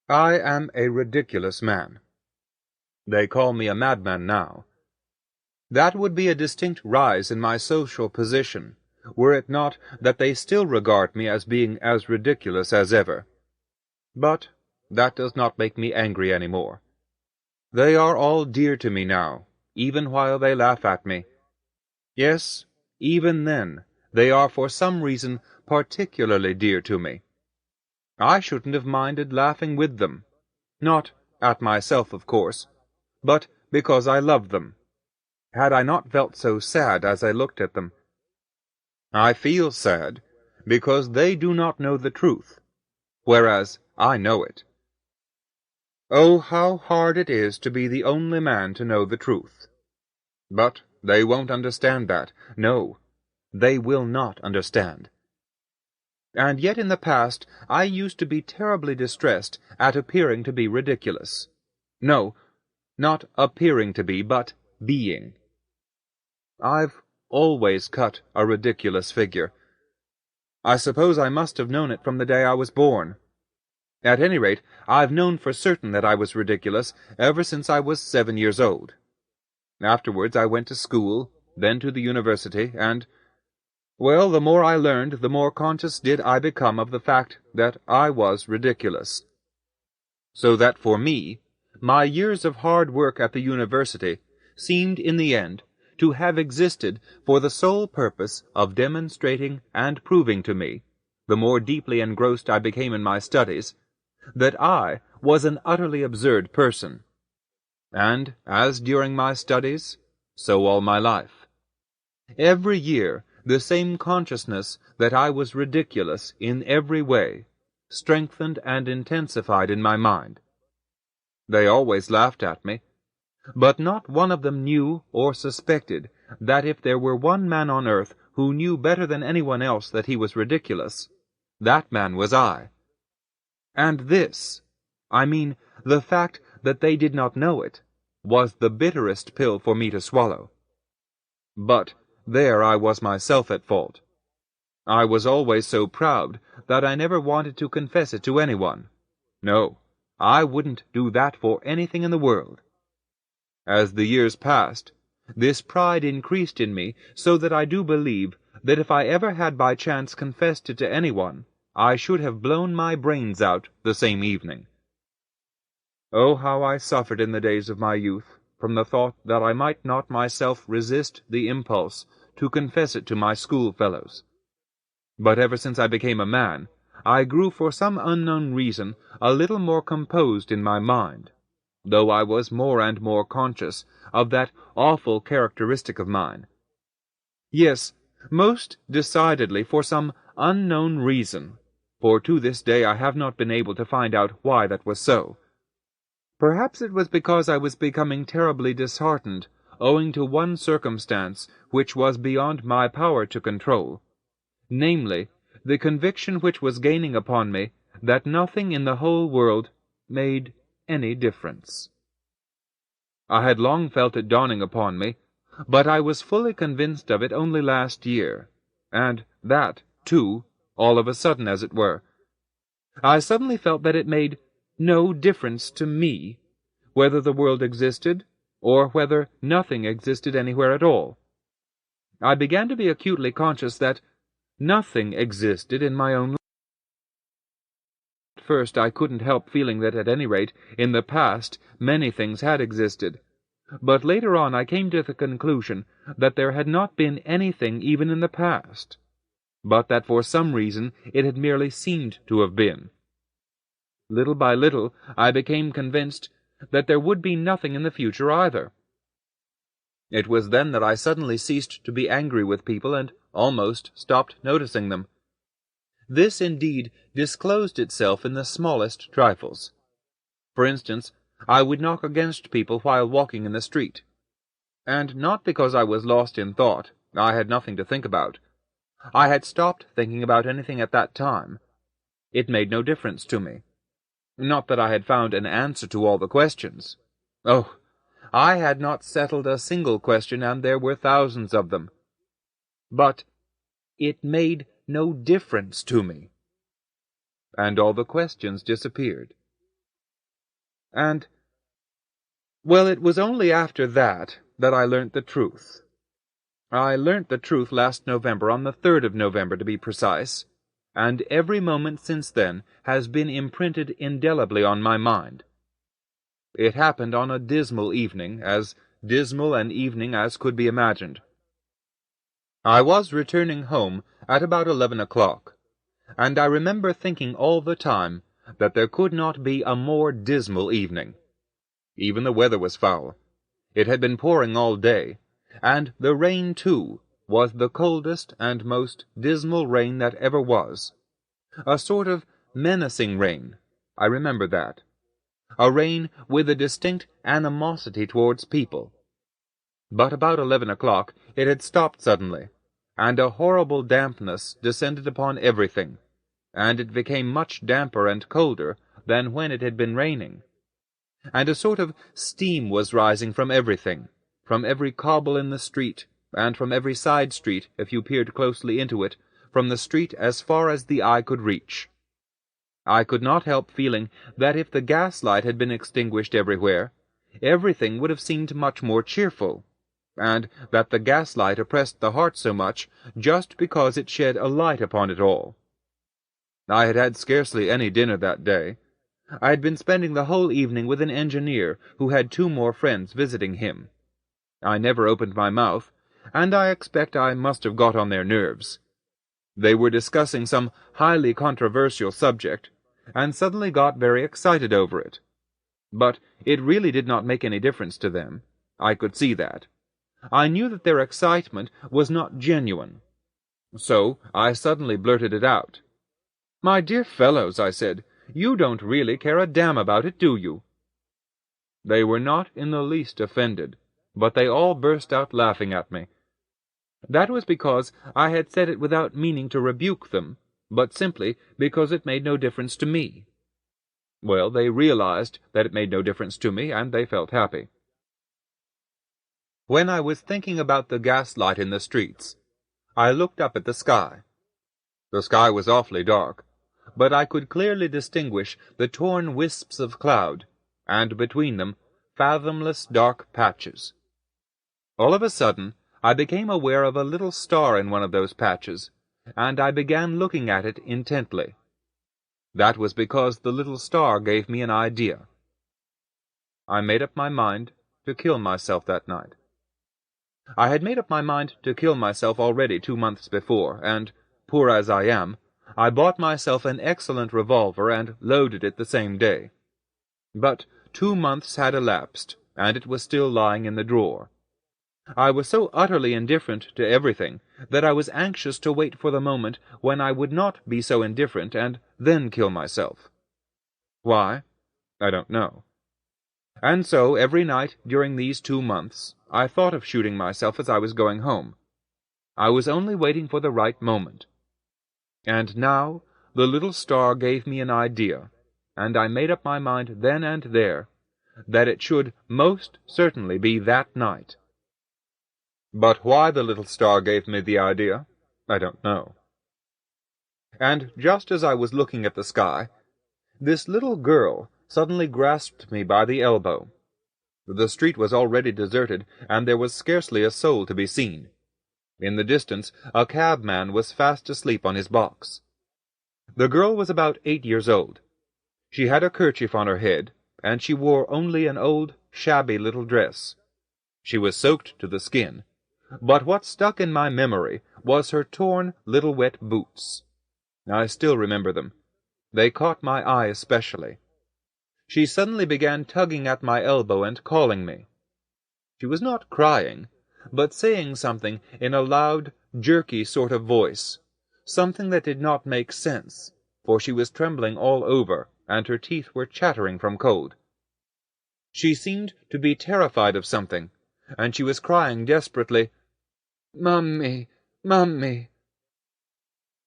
I am a ridiculous man. They call me a madman now. That would be a distinct rise in my social position, were it not that they still regard me as being as ridiculous as ever. But that does not make me angry any more. They are all dear to me now, even while they laugh at me. Yes, even then, they are for some reason particularly dear to me. I shouldn't have minded laughing with them. Not at myself, of course, but because I loved them. Had I not felt so sad as I looked at them? I feel sad because they do not know the truth, whereas I know it. Oh, how hard it is to be the only man to know the truth. But they won't understand that. No, they will not understand. And yet in the past I used to be terribly distressed at appearing to be ridiculous. No, not appearing to be, but being. I've always cut a ridiculous figure. I suppose I must have known it from the day I was born. At any rate, I've known for certain that I was ridiculous ever since I was 7 years old. Afterwards I went to school, then to the university, and, well, the more I learned, the more conscious did I become of the fact that I was ridiculous. So that for me, my years of hard work at the university seemed in the end to have existed for the sole purpose of demonstrating and proving to me, the more deeply engrossed I became in my studies, that I was an utterly absurd person. And as during my studies, so all my life. Every year the same consciousness that I was ridiculous in every way strengthened and intensified in my mind. They always laughed at me, but not one of them knew or suspected that if there were one man on earth who knew better than anyone else that he was ridiculous, that man was I. And this, I mean the fact that they did not know it, was the bitterest pill for me to swallow. But there I was myself at fault. I was always so proud that I never wanted to confess it to anyone. No, I wouldn't do that for anything in the world. As the years passed, this pride increased in me so that I do believe that if I ever had by chance confessed it to anyone, I should have blown my brains out the same evening. Oh, how I suffered in the days of my youth from the thought that I might not myself resist the impulse to confess it to my schoolfellows. But ever since I became a man, I grew for some unknown reason a little more composed in my mind, though I was more and more conscious of that awful characteristic of mine. Yes, most decidedly for some unknown reason, for to this day I have not been able to find out why that was so. Perhaps it was because I was becoming terribly disheartened, owing to one circumstance which was beyond my power to control, namely, the conviction which was gaining upon me that nothing in the whole world made any difference. I had long felt it dawning upon me, but I was fully convinced of it only last year, and that, too, all of a sudden, as it were. I suddenly felt that it made no difference to me whether the world existed, or whether nothing existed anywhere at all. I began to be acutely conscious that nothing existed in my own life. At first I couldn't help feeling that at any rate, in the past, many things had existed. But later on I came to the conclusion that there had not been anything even in the past, but that for some reason it had merely seemed to have been. Little by little I became convinced that there would be nothing in the future either. It was then that I suddenly ceased to be angry with people and almost stopped noticing them. This, indeed, disclosed itself in the smallest trifles. For instance, I would knock against people while walking in the street. And not because I was lost in thought. I had nothing to think about. I had stopped thinking about anything at that time. It made no difference to me. Not that I had found an answer to all the questions. Oh, I had not settled a single question, and there were thousands of them. But it made no difference to me. And all the questions disappeared. And, well, it was only after that I learnt the truth. I learnt the truth last November, on the 3rd of November to be precise, and every moment since then has been imprinted indelibly on my mind. It happened on a dismal evening, as dismal an evening as could be imagined. I was returning home at about 11 o'clock, and I remember thinking all the time that there could not be a more dismal evening. Even the weather was foul. It had been pouring all day, and the rain, too, was the coldest and most dismal rain that ever was. A sort of menacing rain, I remember that. A rain with a distinct animosity towards people. But about 11 o'clock it had stopped suddenly, and a horrible dampness descended upon everything, and it became much damper and colder than when it had been raining. And a sort of steam was rising from everything, from every cobble in the street, and from every side street, if you peered closely into it, from the street as far as the eye could reach. I could not help feeling that if the gaslight had been extinguished everywhere, everything would have seemed much more cheerful, and that the gaslight oppressed the heart so much just because it shed a light upon it all. I had had scarcely any dinner that day. I had been spending the whole evening with an engineer who had 2 more friends visiting him. I never opened my mouth, and I expect I must have got on their nerves. They were discussing some highly controversial subject, and suddenly got very excited over it. But it really did not make any difference to them. I could see that. I knew that their excitement was not genuine. So I suddenly blurted it out. "My dear fellows," I said, "you don't really care a damn about it, do you?" They were not in the least offended, but they all burst out laughing at me. That was because I had said it without meaning to rebuke them, but simply because it made no difference to me. Well, they realized that it made no difference to me, and they felt happy. When I was thinking about the gaslight in the streets, I looked up at the sky. The sky was awfully dark, but I could clearly distinguish the torn wisps of cloud, and between them fathomless dark patches. All of a sudden, I became aware of a little star in one of those patches, and I began looking at it intently. That was because the little star gave me an idea. I made up my mind to kill myself that night. I had made up my mind to kill myself already 2 months before, and, poor as I am, I bought myself an excellent revolver and loaded it the same day. But 2 months had elapsed, and it was still lying in the drawer. I was so utterly indifferent to everything that I was anxious to wait for the moment when I would not be so indifferent and then kill myself. Why? I don't know. And so every night during these 2 months I thought of shooting myself as I was going home. I was only waiting for the right moment. And now the little star gave me an idea, and I made up my mind then and there that it should most certainly be that night. But why the little star gave me the idea, I don't know. And just as I was looking at the sky, this little girl suddenly grasped me by the elbow. The street was already deserted, and there was scarcely a soul to be seen. In the distance, a cabman was fast asleep on his box. The girl was about 8 years old. She had a kerchief on her head, and she wore only an old, shabby little dress. She was soaked to the skin, but what stuck in my memory was her torn little wet boots. I still remember them. They caught my eye especially. She suddenly began tugging at my elbow and calling me. She was not crying, but saying something in a loud, jerky sort of voice, something that did not make sense, for she was trembling all over, and her teeth were chattering from cold. She seemed to be terrified of something, and she was crying desperately, "Mummy, Mummy."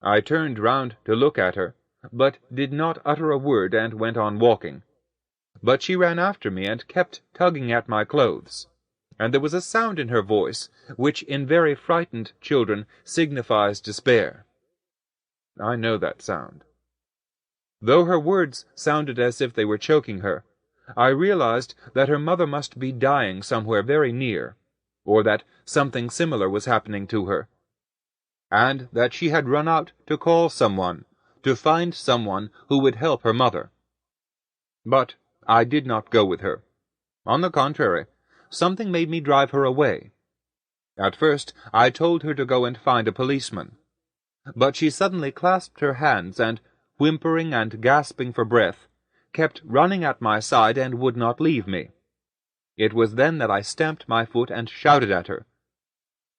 I turned round to look at her, but did not utter a word and went on walking. But she ran after me and kept tugging at my clothes, and there was a sound in her voice which in very frightened children signifies despair. I know that sound. Though her words sounded as if they were choking her, I realized that her mother must be dying somewhere very near, or that something similar was happening to her, and that she had run out to call someone, to find someone who would help her mother. But I did not go with her. On the contrary, something made me drive her away. At first I told her to go and find a policeman, but she suddenly clasped her hands and, whimpering and gasping for breath, kept running at my side and would not leave me. It was then that I stamped my foot and shouted at her.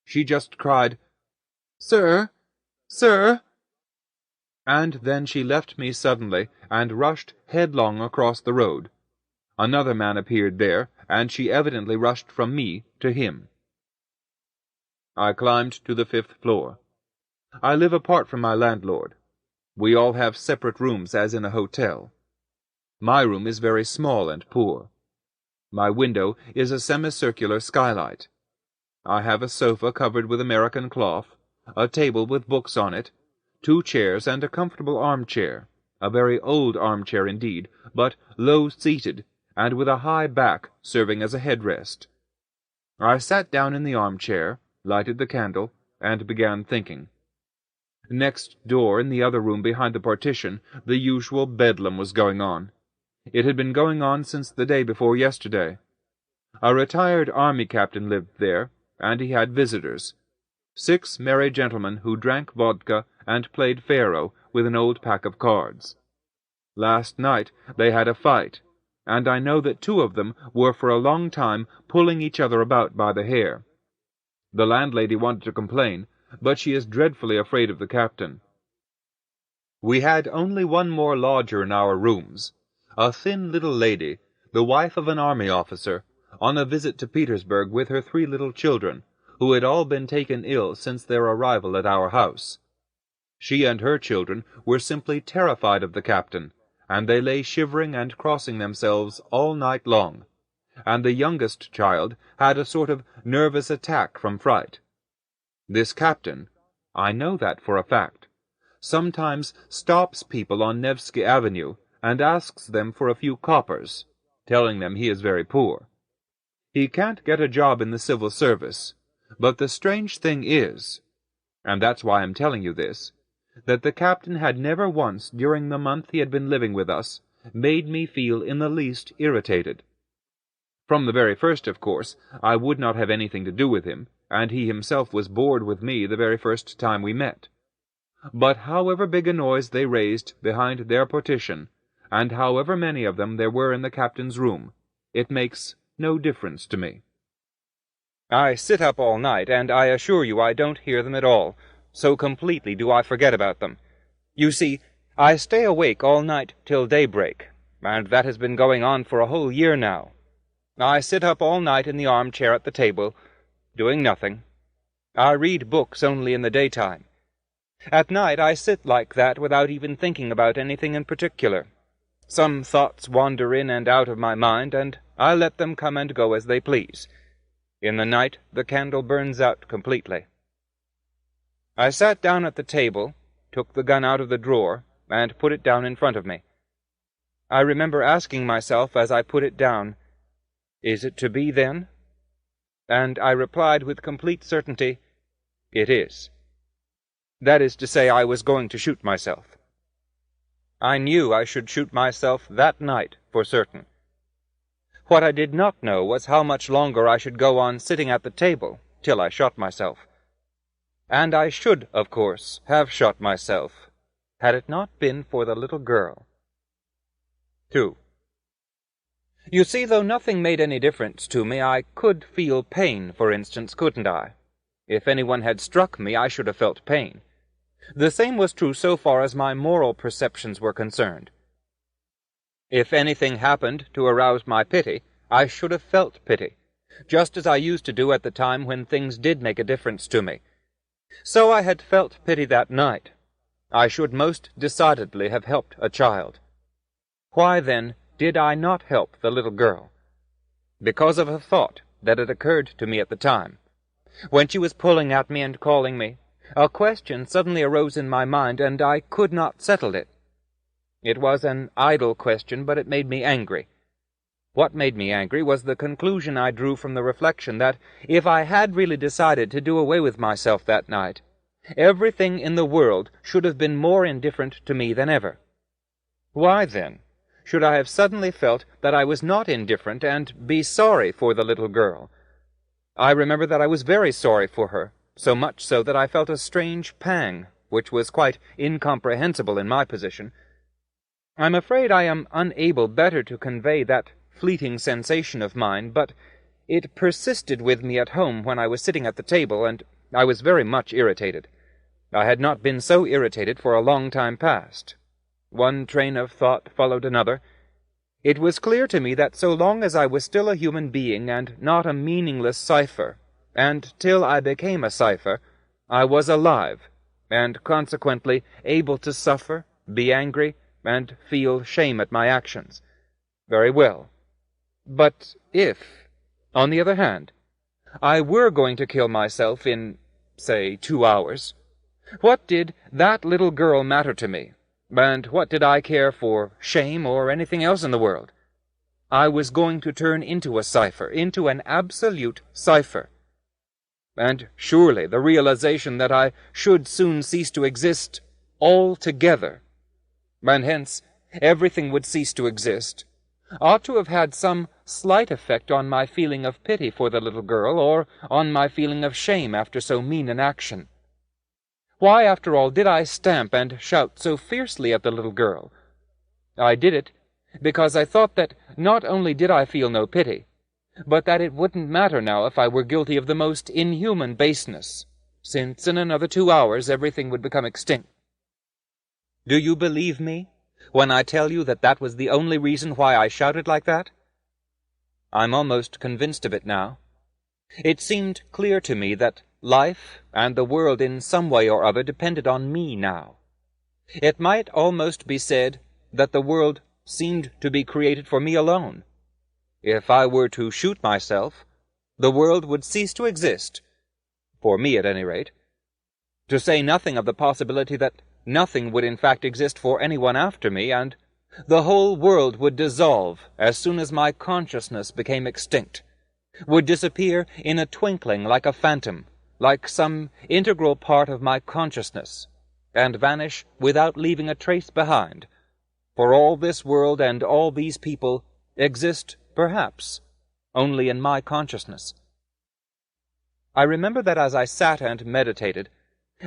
She just cried, "Sir! Sir!" And then she left me suddenly and rushed headlong across the road. Another man appeared there, and she evidently rushed from me to him. I climbed to the 5th floor. I live apart from my landlord. We all have separate rooms as in a hotel. My room is very small and poor. My window is a semicircular skylight. I have a sofa covered with American cloth, a table with books on it, 2 chairs and a comfortable armchair, a very old armchair indeed, but low-seated, and with a high back serving as a headrest. I sat down in the armchair, lighted the candle, and began thinking. Next door, in the other room behind the partition, the usual bedlam was going on. It had been going on since the day before yesterday. A retired army captain lived there, and he had visitors. 6 merry gentlemen who drank vodka and played faro with an old pack of cards. Last night they had a fight, and I know that 2 of them were for a long time pulling each other about by the hair. The landlady wanted to complain, but she is dreadfully afraid of the captain. We had only one more lodger in our rooms, a thin little lady, the wife of an army officer, on a visit to Petersburg with her 3 little children, who had all been taken ill since their arrival at our house. She and her children were simply terrified of the captain, and they lay shivering and crossing themselves all night long, and the youngest child had a sort of nervous attack from fright. This captain, I know that for a fact, sometimes stops people on Nevsky Avenue and asks them for a few coppers, telling them he is very poor. He can't get a job in the civil service, but the strange thing is, and that's why I'm telling you this, that the captain had never once during the month he had been living with us made me feel in the least irritated. From the very first, of course, I would not have anything to do with him, and he himself was bored with me the very first time we met. But however big a noise they raised behind their partition, and however many of them there were in the captain's room, it makes no difference to me. I sit up all night, and I assure you I don't hear them at all, so completely do I forget about them. You see, I stay awake all night till daybreak, and that has been going on for a whole year now. I sit up all night in the armchair at the table, doing nothing. I read books only in the daytime. At night I sit like that without even thinking about anything in particular. Some thoughts wander in and out of my mind, and I let them come and go as they please. In the night the candle burns out completely. I sat down at the table, took the gun out of the drawer, and put it down in front of me. I remember asking myself as I put it down, "Is it to be, then?" And I replied with complete certainty, "It is." That is to say, I was going to shoot myself. I knew I should shoot myself that night for certain. What I did not know was how much longer I should go on sitting at the table till I shot myself. And I should, of course, have shot myself, had it not been for the little girl. 2. You see, though nothing made any difference to me, I could feel pain, for instance, couldn't I? If anyone had struck me, I should have felt pain. The same was true so far as my moral perceptions were concerned. If anything happened to arouse my pity, I should have felt pity, just as I used to do at the time when things did make a difference to me. So I had felt pity that night. I should most decidedly have helped a child. Why, then, did I not help the little girl? Because of a thought that had occurred to me at the time. When she was pulling at me and calling me, a question suddenly arose in my mind, and I could not settle it. It was an idle question, but it made me angry. What made me angry was the conclusion I drew from the reflection that if I had really decided to do away with myself that night, everything in the world should have been more indifferent to me than ever. Why, then, should I have suddenly felt that I was not indifferent and be sorry for the little girl? I remember that I was very sorry for her, so much so that I felt a strange pang, which was quite incomprehensible in my position. I'm afraid I am unable better to convey that fleeting sensation of mine, but it persisted with me at home when I was sitting at the table, and I was very much irritated. I had not been so irritated for a long time past. One train of thought followed another. It was clear to me that so long as I was still a human being and not a meaningless cipher, and till I became a cipher, I was alive, and consequently able to suffer, be angry, and feel shame at my actions. Very well. But if, on the other hand, I were going to kill myself in, say, 2 hours, what did that little girl matter to me, and what did I care for shame or anything else in the world? I was going to turn into a cipher, into an absolute cipher. And surely the realization that I should soon cease to exist altogether, and hence everything would cease to exist, ought to have had some slight effect on my feeling of pity for the little girl, or on my feeling of shame after so mean an action. Why, after all, did I stamp and shout so fiercely at the little girl? I did it because I thought that not only did I feel no pity, but that it wouldn't matter now if I were guilty of the most inhuman baseness, since in another 2 hours everything would become extinct. Do you believe me when I tell you that that was the only reason why I shouted like that? I'm almost convinced of it now. It seemed clear to me that life and the world in some way or other depended on me now. It might almost be said that the world seemed to be created for me alone. If I were to shoot myself, the world would cease to exist, for me at any rate, to say nothing of the possibility that nothing would in fact exist for anyone after me, and the whole world would dissolve as soon as my consciousness became extinct, would disappear in a twinkling like a phantom, like some integral part of my consciousness, and vanish without leaving a trace behind, for all this world and all these people exist, perhaps, only in my consciousness. I remember that as I sat and meditated,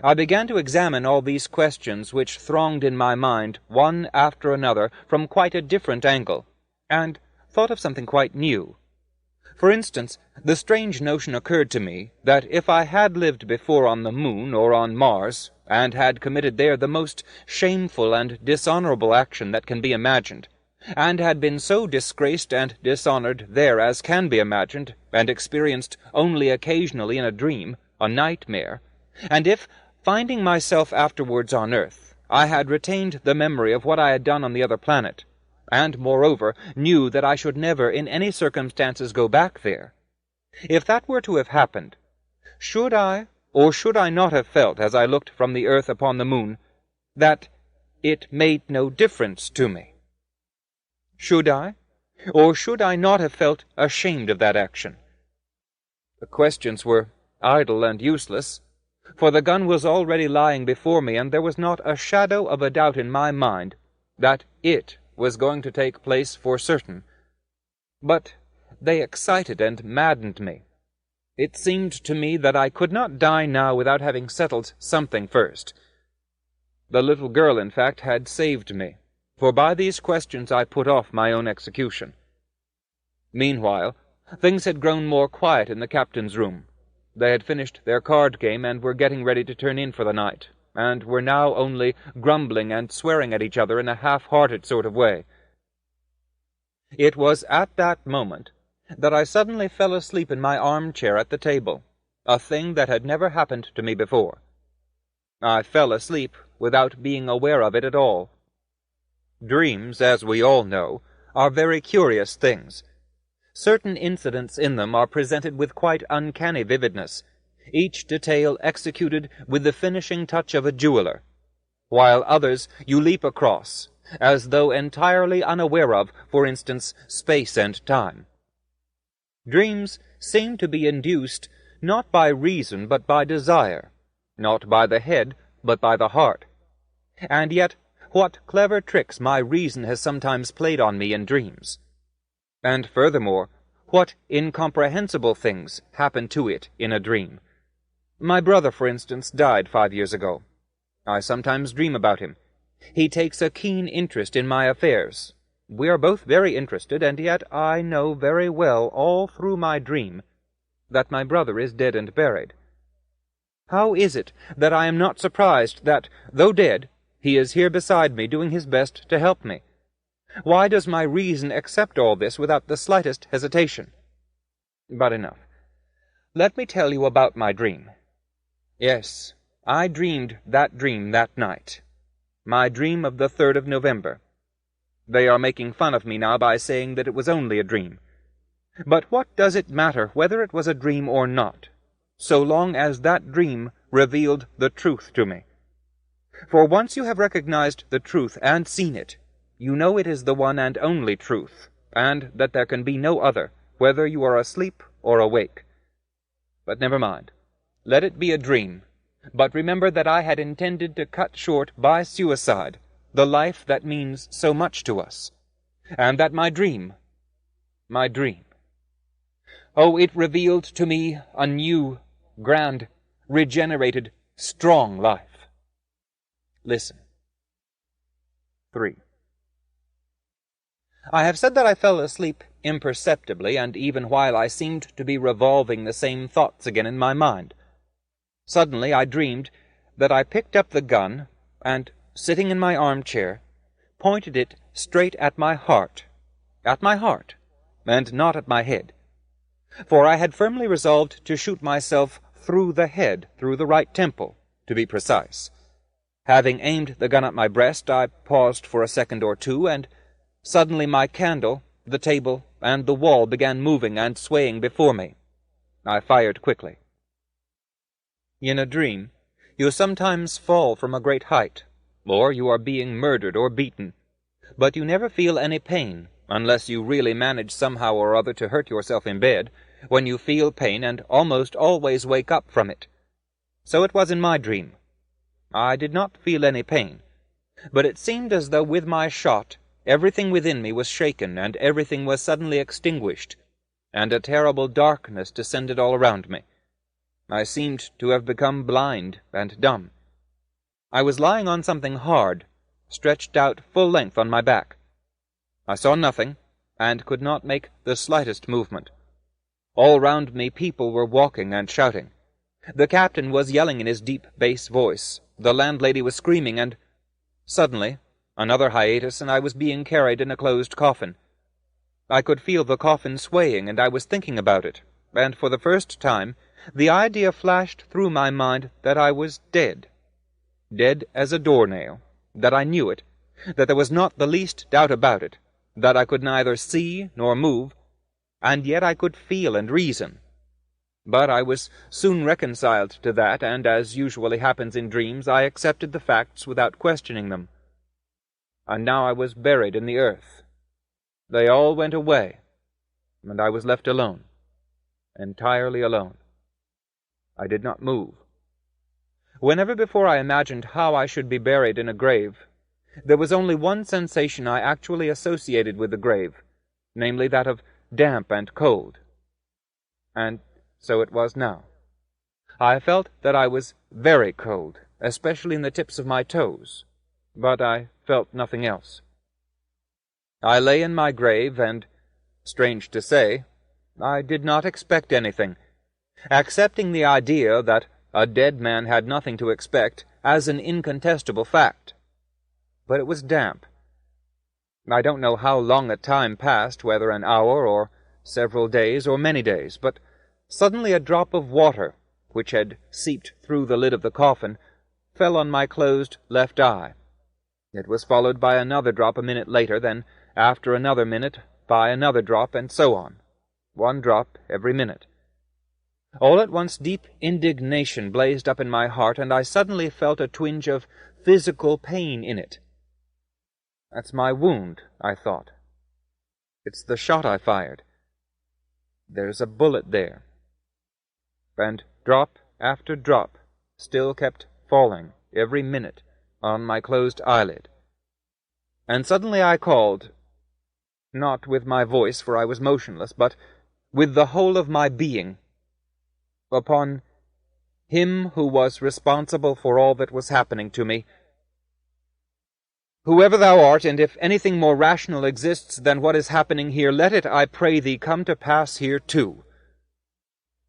I began to examine all these questions which thronged in my mind one after another from quite a different angle, and thought of something quite new. For instance, the strange notion occurred to me that if I had lived before on the moon or on Mars, and had committed there the most shameful and dishonorable action that can be imagined, and had been so disgraced and dishonored there as can be imagined, and experienced only occasionally in a dream, a nightmare, and if, finding myself afterwards on earth, I had retained the memory of what I had done on the other planet, and, moreover, knew that I should never in any circumstances go back there, if that were to have happened, should I or should I not have felt, as I looked from the earth upon the moon, that it made no difference to me? Should I, or should I not have felt ashamed of that action? The questions were idle and useless, for the gun was already lying before me, and there was not a shadow of a doubt in my mind that it was going to take place for certain. But they excited and maddened me. It seemed to me that I could not die now without having settled something first. The little girl, in fact, had saved me, for by these questions I put off my own execution. Meanwhile, things had grown more quiet in the captain's room. They had finished their card game and were getting ready to turn in for the night, and were now only grumbling and swearing at each other in a half-hearted sort of way. It was at that moment that I suddenly fell asleep in my armchair at the table, a thing that had never happened to me before. I fell asleep without being aware of it at all. Dreams, as we all know, are very curious things. Certain incidents in them are presented with quite uncanny vividness, each detail executed with the finishing touch of a jeweler, while others you leap across, as though entirely unaware of, for instance, space and time. Dreams seem to be induced not by reason but by desire, not by the head but by the heart. And yet, what clever tricks my reason has sometimes played on me in dreams! And furthermore, what incomprehensible things happen to it in a dream. My brother, for instance, died 5 years ago. I sometimes dream about him. He takes a keen interest in my affairs. We are both very interested, and yet I know very well all through my dream that my brother is dead and buried. How is it that I am not surprised that, though dead, he is here beside me doing his best to help me? Why does my reason accept all this without the slightest hesitation? But enough. Let me tell you about my dream. Yes, I dreamed that dream that night. My dream of the 3rd of November. They are making fun of me now by saying that it was only a dream. But what does it matter whether it was a dream or not, so long as that dream revealed the truth to me? For once you have recognized the truth and seen it, you know it is the one and only truth, and that there can be no other, whether you are asleep or awake. But never mind. Let it be a dream. But remember that I had intended to cut short by suicide the life that means so much to us, and that my dream, oh, it revealed to me a new, grand, regenerated, strong life. Listen. 3. I have said that I fell asleep imperceptibly, and even while I seemed to be revolving the same thoughts again in my mind. Suddenly I dreamed that I picked up the gun, and, sitting in my armchair, pointed it straight at my heart, and not at my head. For I had firmly resolved to shoot myself through the head, through the right temple, to be precise. Having aimed the gun at my breast, I paused for a second or two, and suddenly my candle, the table, and the wall began moving and swaying before me. I fired quickly. In a dream, you sometimes fall from a great height, or you are being murdered or beaten, but you never feel any pain, unless you really manage somehow or other to hurt yourself in bed, when you feel pain and almost always wake up from it. So it was in my dream. I did not feel any pain, but it seemed as though with my shot everything within me was shaken, and everything was suddenly extinguished, and a terrible darkness descended all around me. I seemed to have become blind and dumb. I was lying on something hard, stretched out full length on my back. I saw nothing, and could not make the slightest movement. All round me people were walking and shouting. The captain was yelling in his deep bass voice. The landlady was screaming, and suddenly another hiatus, and I was being carried in a closed coffin. I could feel the coffin swaying, and I was thinking about it, and for the first time the idea flashed through my mind that I was dead. Dead as a doornail, that I knew it, that there was not the least doubt about it, that I could neither see nor move, and yet I could feel and reason. But I was soon reconciled to that, and as usually happens in dreams, I accepted the facts without questioning them. And now I was buried in the earth. They all went away, and I was left alone, entirely alone. I did not move. Whenever before I imagined how I should be buried in a grave, there was only one sensation I actually associated with the grave, namely that of damp and cold. And so it was now. I felt that I was very cold, especially in the tips of my toes, but I felt nothing else. I lay in my grave, and, strange to say, I did not expect anything, accepting the idea that a dead man had nothing to expect as an incontestable fact. But it was damp. I don't know how long a time passed, whether an hour or several days or many days, but suddenly a drop of water, which had seeped through the lid of the coffin, fell on my closed left eye. It was followed by another drop a minute later, then after another minute by another drop, and so on, one drop every minute. All at once deep indignation blazed up in my heart, and I suddenly felt a twinge of physical pain in it. That's my wound, I thought. It's the shot I fired. There's a bullet there. And drop after drop still kept falling every minute on my closed eyelid. And suddenly I called, not with my voice, for I was motionless, but with the whole of my being, upon Him who was responsible for all that was happening to me. Whoever thou art, and if anything more rational exists than what is happening here, let it, I pray thee, come to pass here too.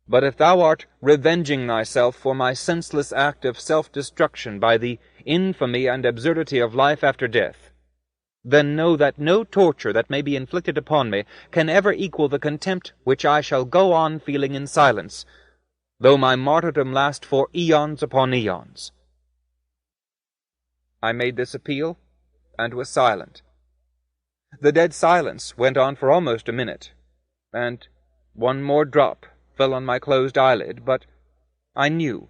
But if thou art revenging thyself for my senseless act of self-destruction by the infamy and absurdity of life after death, then know that no torture that may be inflicted upon me can ever equal the contempt which I shall go on feeling in silence, though my martyrdom last for eons upon eons. I made this appeal, and was silent. The dead silence went on for almost a minute, and one more drop fell on my closed eyelid, but I knew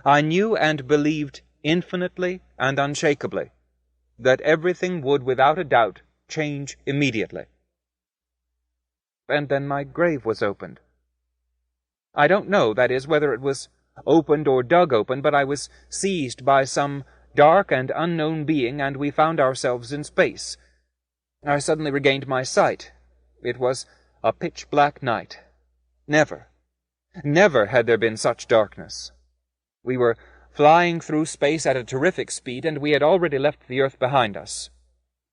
and believed infinitely and unshakably that everything would without a doubt change immediately. And then my grave was opened. I don't know, that is, whether it was opened or dug open, but I was seized by some dark and unknown being, and we found ourselves in space. I suddenly regained my sight. It was a pitch-black night. Never had there been such darkness. We were flying through space at a terrific speed, and we had already left the earth behind us.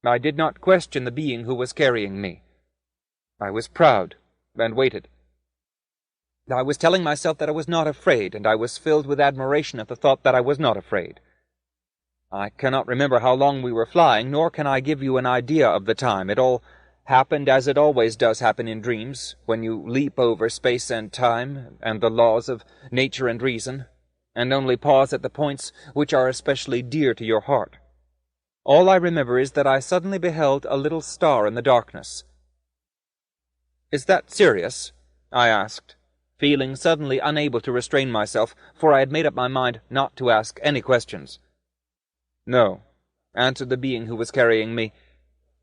I did not question the being who was carrying me. I was proud, and waited. I was telling myself that I was not afraid, and I was filled with admiration at the thought that I was not afraid. I cannot remember how long we were flying, nor can I give you an idea of the time. It all happened as it always does happen in dreams, when you leap over space and time, and the laws of nature and reason, and only pause at the points which are especially dear to your heart. All I remember is that I suddenly beheld a little star in the darkness. "Is that serious?" I asked, feeling suddenly unable to restrain myself, for I had made up my mind not to ask any questions. "No," answered the being who was carrying me.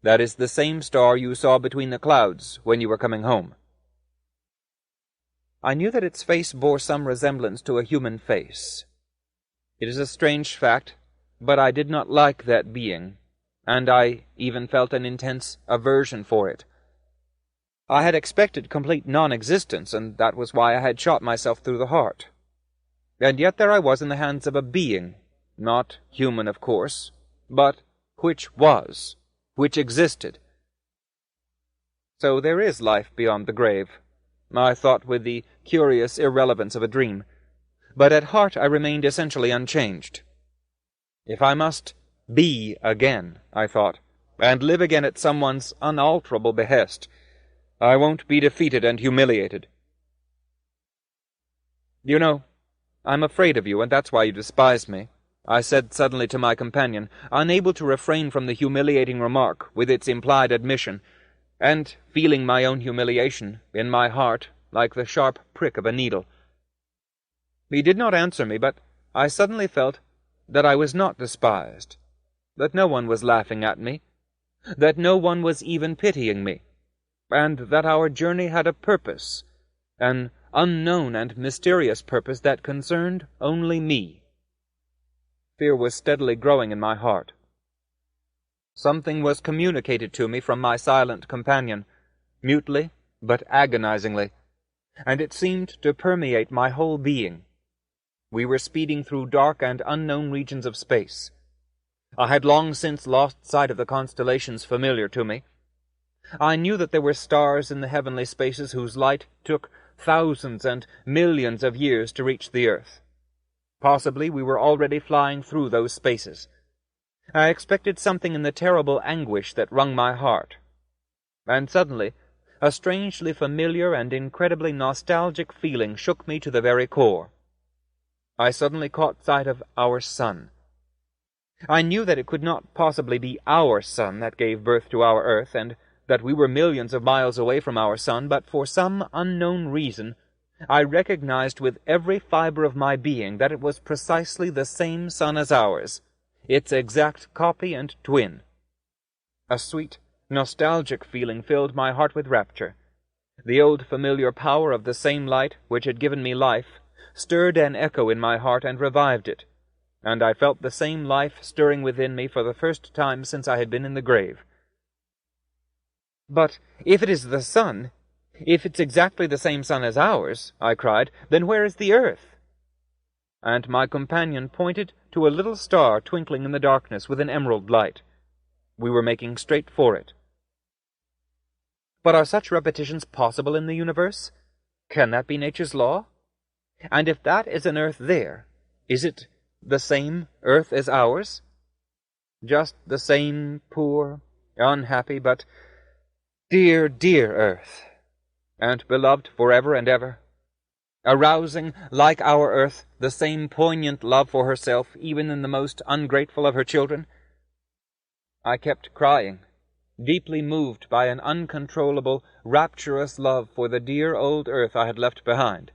"That is the same star you saw between the clouds when you were coming home." I knew that its face bore some resemblance to a human face. It is a strange fact, but I did not like that being, and I even felt an intense aversion for it. I had expected complete non-existence, and that was why I had shot myself through the heart. And yet there I was in the hands of a being, not human, of course, but which existed. So there is life beyond the grave, I thought with the curious irrelevance of a dream, but at heart I remained essentially unchanged. If I must be again, I thought, and live again at someone's unalterable behest, I won't be defeated and humiliated. "You know, I'm afraid of you, and that's why you despise me," I said suddenly to my companion, unable to refrain from the humiliating remark with its implied admission, and feeling my own humiliation in my heart like the sharp prick of a needle. He did not answer me, but I suddenly felt that I was not despised, that no one was laughing at me, that no one was even pitying me, and that our journey had a purpose, an unknown and mysterious purpose that concerned only me. Fear was steadily growing in my heart. Something was communicated to me from my silent companion, mutely but agonizingly, and it seemed to permeate my whole being. We were speeding through dark and unknown regions of space. I had long since lost sight of the constellations familiar to me. I knew that there were stars in the heavenly spaces whose light took thousands and millions of years to reach the earth. Possibly we were already flying through those spaces. I expected something in the terrible anguish that wrung my heart. And suddenly, a strangely familiar and incredibly nostalgic feeling shook me to the very core. I suddenly caught sight of our sun. I knew that it could not possibly be our sun that gave birth to our earth, and that we were millions of miles away from our sun, but for some unknown reason I recognized with every fiber of my being that it was precisely the same sun as ours, its exact copy and twin. A sweet, nostalgic feeling filled my heart with rapture. The old familiar power of the same light which had given me life stirred an echo in my heart and revived it, and I felt the same life stirring within me for the first time since I had been in the grave. "But if it is the sun, if it's exactly the same sun as ours," I cried, "then where is the earth?" And my companion pointed to a little star twinkling in the darkness with an emerald light. We were making straight for it. But are such repetitions possible in the universe? Can that be nature's law? And if that is an earth there, is it the same earth as ours? Just the same poor, unhappy, but dear, dear earth, and beloved forever and ever, arousing, like our earth, the same poignant love for herself, even in the most ungrateful of her children? I kept crying, deeply moved by an uncontrollable, rapturous love for the dear old earth I had left behind.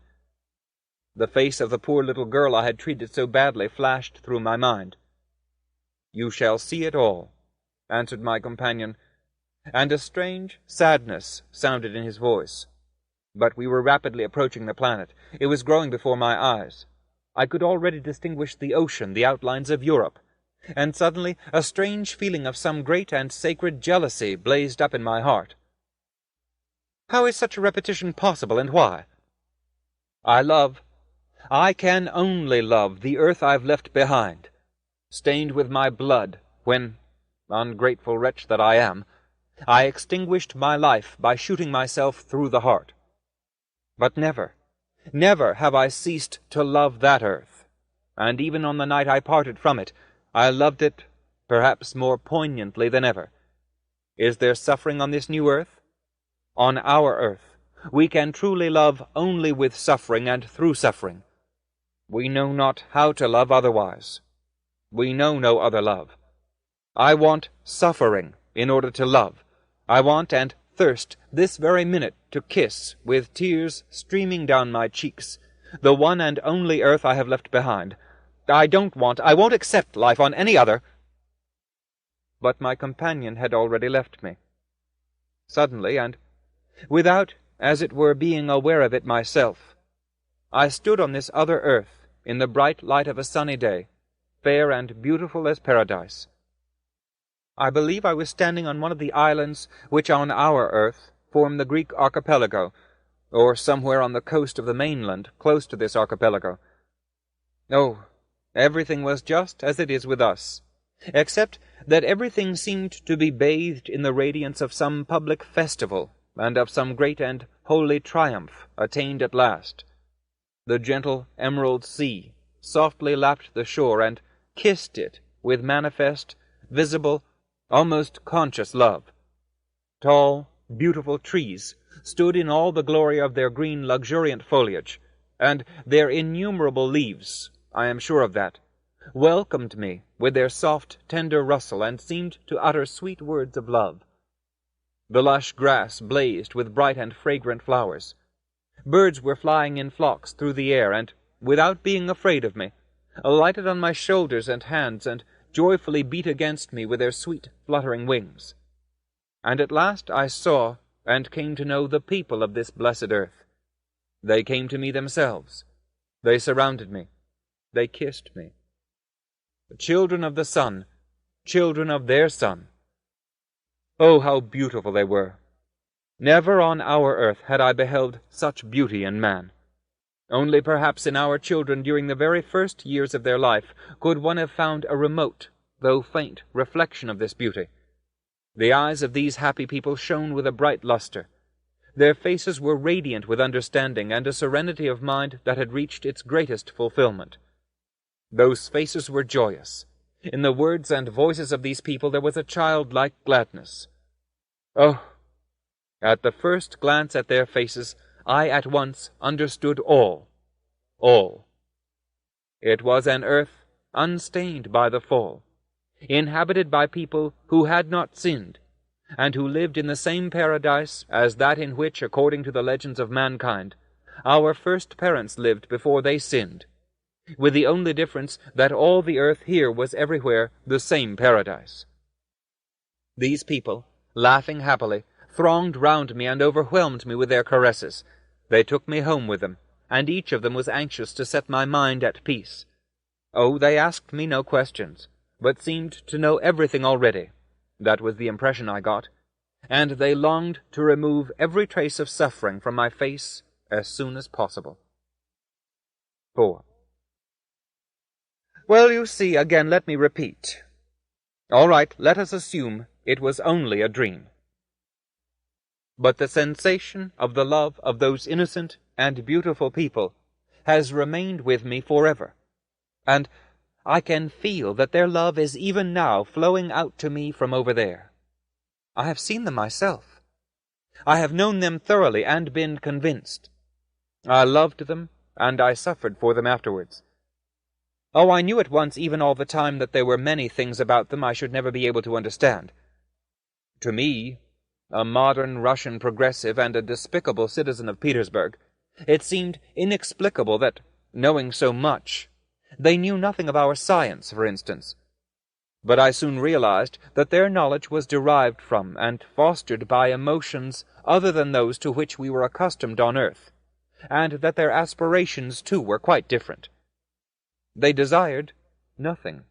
The face of the poor little girl I had treated so badly flashed through my mind. "You shall see it all," answered my companion, and a strange sadness sounded in his voice. But we were rapidly approaching the planet. It was growing before my eyes. I could already distinguish the ocean, the outlines of Europe, and suddenly a strange feeling of some great and sacred jealousy blazed up in my heart. How is such a repetition possible, and why? I can only love the earth I've left behind, stained with my blood, when, ungrateful wretch that I am, I extinguished my life by shooting myself through the heart. But never, never have I ceased to love that earth, and even on the night I parted from it, I loved it perhaps more poignantly than ever. Is there suffering on this new earth? On our earth, we can truly love only with suffering and through suffering. We know not how to love otherwise. We know no other love. I want suffering in order to love. I want and thirst this very minute to kiss, with tears streaming down my cheeks, the one and only earth I have left behind. I won't accept life on any other. But my companion had already left me. Suddenly, and without, as it were, being aware of it myself, I stood on this other earth in the bright light of a sunny day, fair and beautiful as paradise. I believe I was standing on one of the islands which on our earth form the Greek archipelago, or somewhere on the coast of the mainland, close to this archipelago. Oh, everything was just as it is with us, except that everything seemed to be bathed in the radiance of some public festival, and of some great and holy triumph attained at last. The gentle emerald sea softly lapped the shore and kissed it with manifest, visible, almost conscious love. Tall, beautiful trees stood in all the glory of their green, luxuriant foliage, and their innumerable leaves, I am sure of that, welcomed me with their soft, tender rustle, and seemed to utter sweet words of love. The lush grass blazed with bright and fragrant flowers. Birds were flying in flocks through the air, and, without being afraid of me, alighted on my shoulders and hands, and joyfully beat against me with their sweet, fluttering wings. And at last I saw and came to know the people of this blessed earth. They came to me themselves. They surrounded me. They kissed me. The children of the sun, children of their sun. Oh, how beautiful they were! Never on our earth had I beheld such beauty in man. Only perhaps in our children during the very first years of their life could one have found a remote, though faint, reflection of this beauty. The eyes of these happy people shone with a bright luster. Their faces were radiant with understanding and a serenity of mind that had reached its greatest fulfillment. Those faces were joyous. In the words and voices of these people there was a childlike gladness. Oh, at the first glance at their faces, I at once understood all. All. It was an earth unstained by the fall, inhabited by people who had not sinned, and who lived in the same paradise as that in which, according to the legends of mankind, our first parents lived before they sinned, with the only difference that all the earth here was everywhere the same paradise. These people, laughing happily, thronged round me and overwhelmed me with their caresses. They took me home with them, and each of them was anxious to set my mind at peace. Oh, they asked me no questions, but seemed to know everything already. That was the impression I got, and they longed to remove every trace of suffering from my face as soon as possible. 4. Well, you see, again let me repeat. All right, let us assume it was only a dream. But the sensation of the love of those innocent and beautiful people has remained with me forever, and I can feel that their love is even now flowing out to me from over there. I have seen them myself. I have known them thoroughly and been convinced. I loved them, and I suffered for them afterwards. Oh, I knew at once, even all the time, that there were many things about them I should never be able to understand. To me, a modern Russian progressive and a despicable citizen of Petersburg, it seemed inexplicable that, knowing so much, they knew nothing of our science, for instance. But I soon realized that their knowledge was derived from and fostered by emotions other than those to which we were accustomed on earth, and that their aspirations, too, were quite different. They desired nothing.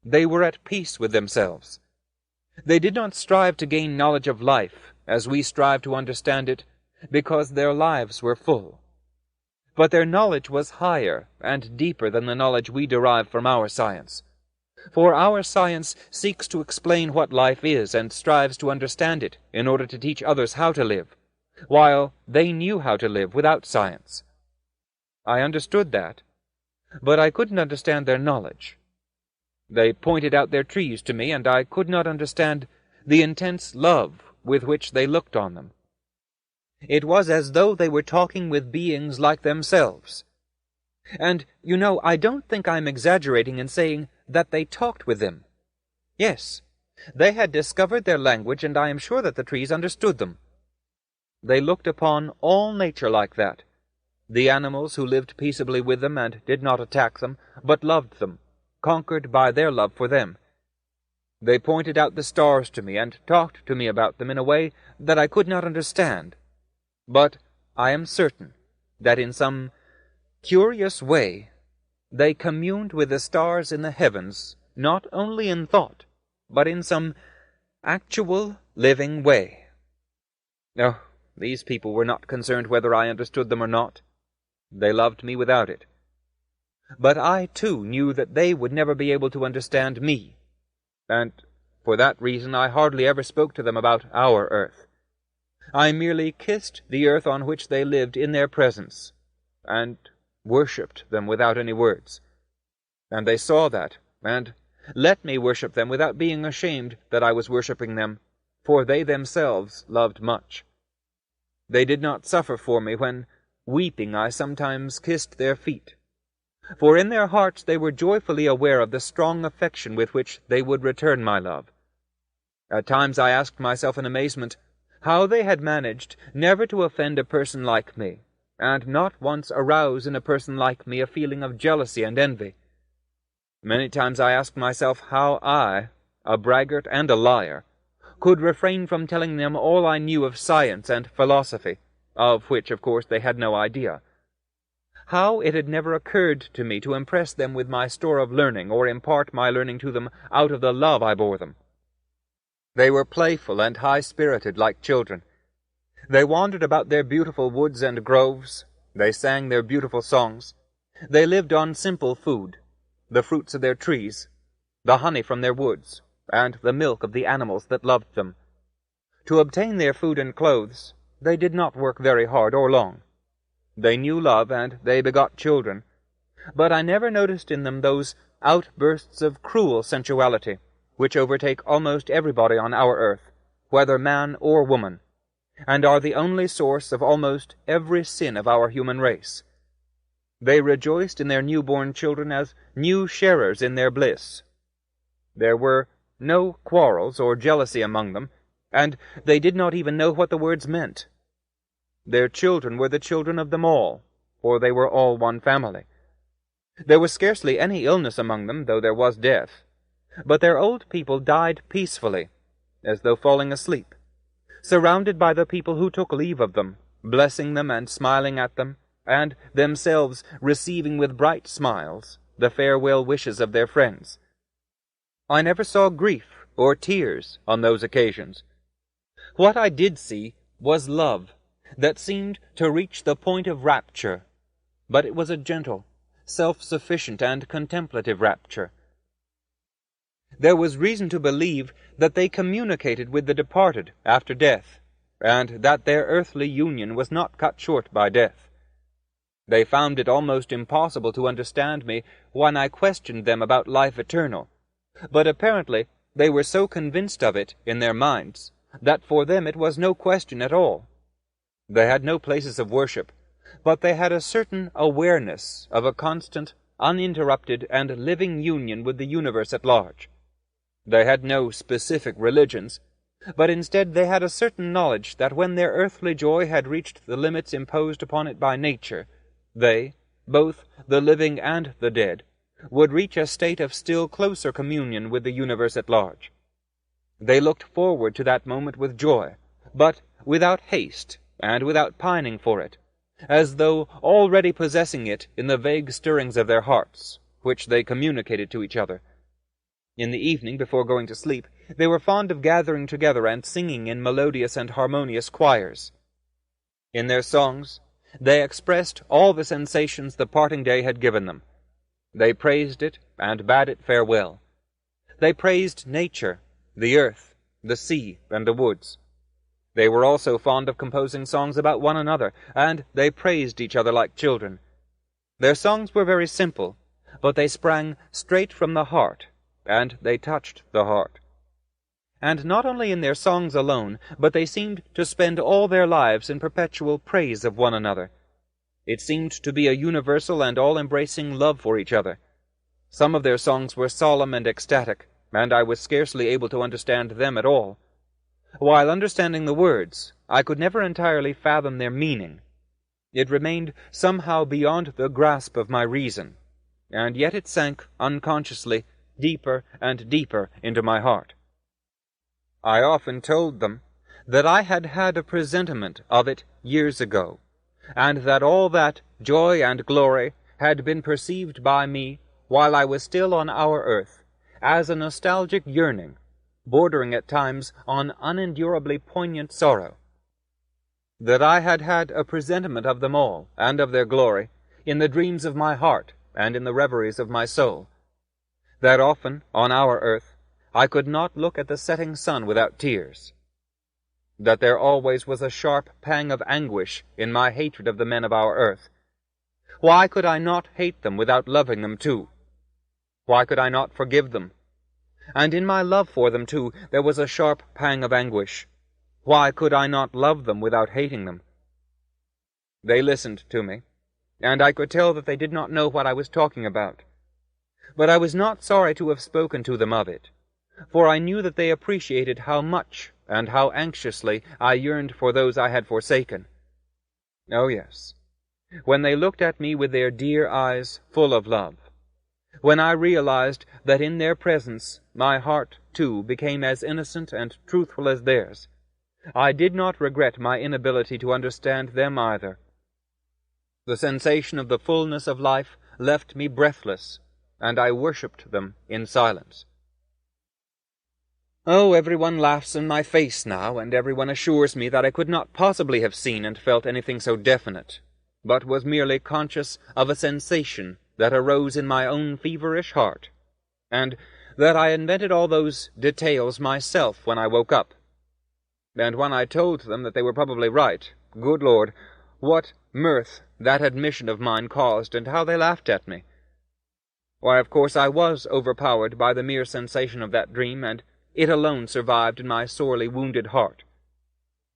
They were at peace with themselves. They did not strive to gain knowledge of life, as we strive to understand it, because their lives were full. But their knowledge was higher and deeper than the knowledge we derive from our science. For our science seeks to explain what life is and strives to understand it in order to teach others how to live, while they knew how to live without science. I understood that, but I couldn't understand their knowledge. They pointed out their trees to me, and I could not understand the intense love with which they looked on them. It was as though they were talking with beings like themselves. And, you know, I don't think I'm exaggerating in saying that they talked with them. Yes, they had discovered their language, and I am sure that the trees understood them. They looked upon all nature like that. The animals who lived peaceably with them and did not attack them, but loved them, conquered by their love for them. They pointed out the stars to me and talked to me about them in a way that I could not understand. But I am certain that in some curious way they communed with the stars in the heavens, not only in thought, but in some actual living way. No, these people were not concerned whether I understood them or not. They loved me without it. But I, too, knew that they would never be able to understand me, and for that reason I hardly ever spoke to them about our earth. I merely kissed the earth on which they lived in their presence, and worshipped them without any words. And they saw that, and let me worship them without being ashamed that I was worshipping them, for they themselves loved much. They did not suffer for me when, weeping, I sometimes kissed their feet, for in their hearts they were joyfully aware of the strong affection with which they would return my love. At times I asked myself in amazement how they had managed never to offend a person like me, and not once arouse in a person like me a feeling of jealousy and envy. Many times I asked myself how I, a braggart and a liar, could refrain from telling them all I knew of science and philosophy, of which, of course, they had no idea. How it had never occurred to me to impress them with my store of learning, or impart my learning to them out of the love I bore them. They were playful and high-spirited like children. They wandered about their beautiful woods and groves. They sang their beautiful songs. They lived on simple food, the fruits of their trees, the honey from their woods, and the milk of the animals that loved them. To obtain their food and clothes, they did not work very hard or long. They knew love, and they begot children, but I never noticed in them those outbursts of cruel sensuality which overtake almost everybody on our earth, whether man or woman, and are the only source of almost every sin of our human race. They rejoiced in their newborn children as new sharers in their bliss. There were no quarrels or jealousy among them, and they did not even know what the words meant. Their children were the children of them all, for they were all one family. There was scarcely any illness among them, though there was death. But their old people died peacefully, as though falling asleep, surrounded by the people who took leave of them, blessing them and smiling at them, and themselves receiving with bright smiles the farewell wishes of their friends. I never saw grief or tears on those occasions. What I did see was love that seemed to reach the point of rapture, but it was a gentle, self-sufficient, and contemplative rapture. There was reason to believe that they communicated with the departed after death, and that their earthly union was not cut short by death. They found it almost impossible to understand me when I questioned them about life eternal, but apparently they were so convinced of it in their minds that for them it was no question at all. They had no places of worship, but they had a certain awareness of a constant, uninterrupted, and living union with the universe at large. They had no specific religions, but instead they had a certain knowledge that when their earthly joy had reached the limits imposed upon it by nature, they, both the living and the dead, would reach a state of still closer communion with the universe at large. They looked forward to that moment with joy, but without haste and without pining for it, as though already possessing it in the vague stirrings of their hearts, which they communicated to each other. In the evening, before going to sleep, they were fond of gathering together and singing in melodious and harmonious choirs. In their songs, they expressed all the sensations the parting day had given them. They praised it and bade it farewell. They praised nature, the earth, the sea, and the woods. They were also fond of composing songs about one another, and they praised each other like children. Their songs were very simple, but they sprang straight from the heart, and they touched the heart. And not only in their songs alone, but they seemed to spend all their lives in perpetual praise of one another. It seemed to be a universal and all-embracing love for each other. Some of their songs were solemn and ecstatic, and I was scarcely able to understand them at all. While understanding the words, I could never entirely fathom their meaning. It remained somehow beyond the grasp of my reason, and yet it sank unconsciously deeper and deeper into my heart. I often told them that I had had a presentiment of it years ago, and that all that joy and glory had been perceived by me while I was still on our earth as a nostalgic yearning, bordering at times on unendurably poignant sorrow. That I had had a presentiment of them all, and of their glory, in the dreams of my heart and in the reveries of my soul. That often, on our earth, I could not look at the setting sun without tears. That there always was a sharp pang of anguish in my hatred of the men of our earth. Why could I not hate them without loving them too? Why could I not forgive them? And in my love for them too, there was a sharp pang of anguish. Why could I not love them without hating them? They listened to me, and I could tell that they did not know what I was talking about. But I was not sorry to have spoken to them of it, for I knew that they appreciated how much and how anxiously I yearned for those I had forsaken. Oh yes, when they looked at me with their dear eyes full of love, when I realized that in their presence my heart, too, became as innocent and truthful as theirs, I did not regret my inability to understand them either. The sensation of the fullness of life left me breathless, and I worshipped them in silence. Oh, everyone laughs in my face now, and everyone assures me that I could not possibly have seen and felt anything so definite, but was merely conscious of a sensation that arose in my own feverish heart, and that I invented all those details myself when I woke up. And when I told them that they were probably right, good Lord, what mirth that admission of mine caused, and how they laughed at me. Why, of course, I was overpowered by the mere sensation of that dream, and it alone survived in my sorely wounded heart.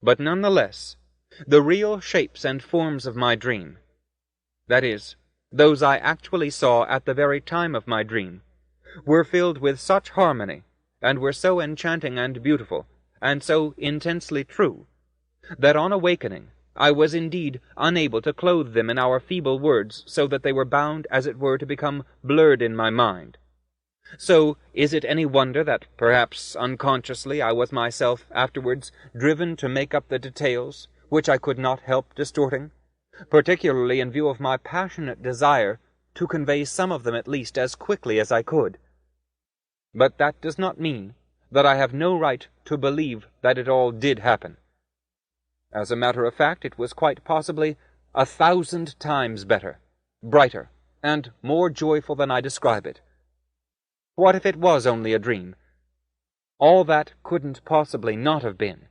But none the less, the real shapes and forms of my dream, that is, those I actually saw at the very time of my dream, were filled with such harmony, and were so enchanting and beautiful, and so intensely true, that on awakening I was indeed unable to clothe them in our feeble words, so that they were bound, as it were, to become blurred in my mind. So is it any wonder that, perhaps unconsciously, I was myself afterwards driven to make up the details, which I could not help distorting, particularly in view of my passionate desire to convey some of them at least as quickly as I could? But that does not mean that I have no right to believe that it all did happen. As a matter of fact, it was quite possibly 1,000 times better, brighter, and more joyful than I describe it. What if it was only a dream? All that couldn't possibly not have been.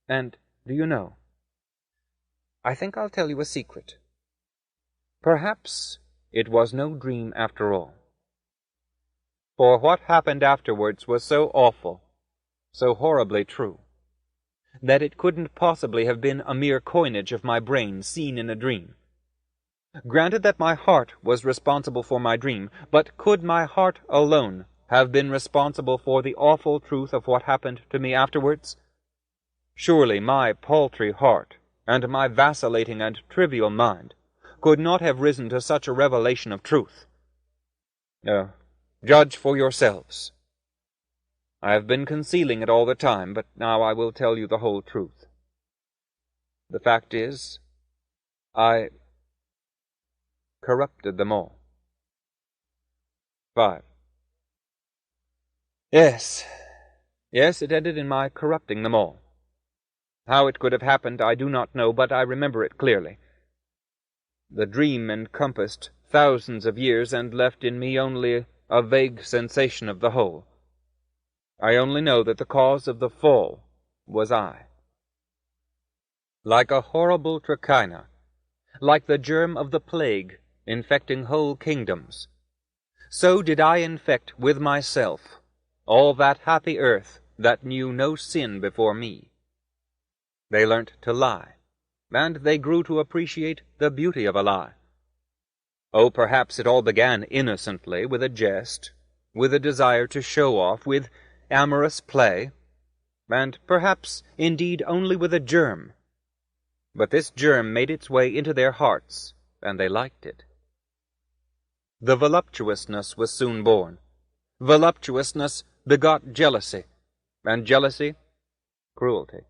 And, do you know, I think I'll tell you a secret. Perhaps it was no dream after all. For what happened afterwards was so awful, so horribly true, that it couldn't possibly have been a mere coinage of my brain seen in a dream. Granted that my heart was responsible for my dream, but could my heart alone have been responsible for the awful truth of what happened to me afterwards? Surely my paltry heart, and my vacillating and trivial mind, could not have risen to such a revelation of truth. Judge for yourselves. I have been concealing it all the time, but now I will tell you the whole truth. The fact is, I corrupted them all. 5. Yes, it ended in my corrupting them all. How it could have happened I do not know, but I remember it clearly. The dream encompassed thousands of years and left in me only a vague sensation of the whole. I only know that the cause of the fall was I. Like a horrible trichina, like the germ of the plague infecting whole kingdoms, so did I infect with myself all that happy earth that knew no sin before me. They learnt to lie, and they grew to appreciate the beauty of a lie. Oh, perhaps it all began innocently, with a jest, with a desire to show off, with amorous play, and perhaps, indeed, only with a germ. But this germ made its way into their hearts, and they liked it. The voluptuousness was soon born. Voluptuousness begot jealousy, and jealousy, cruelty.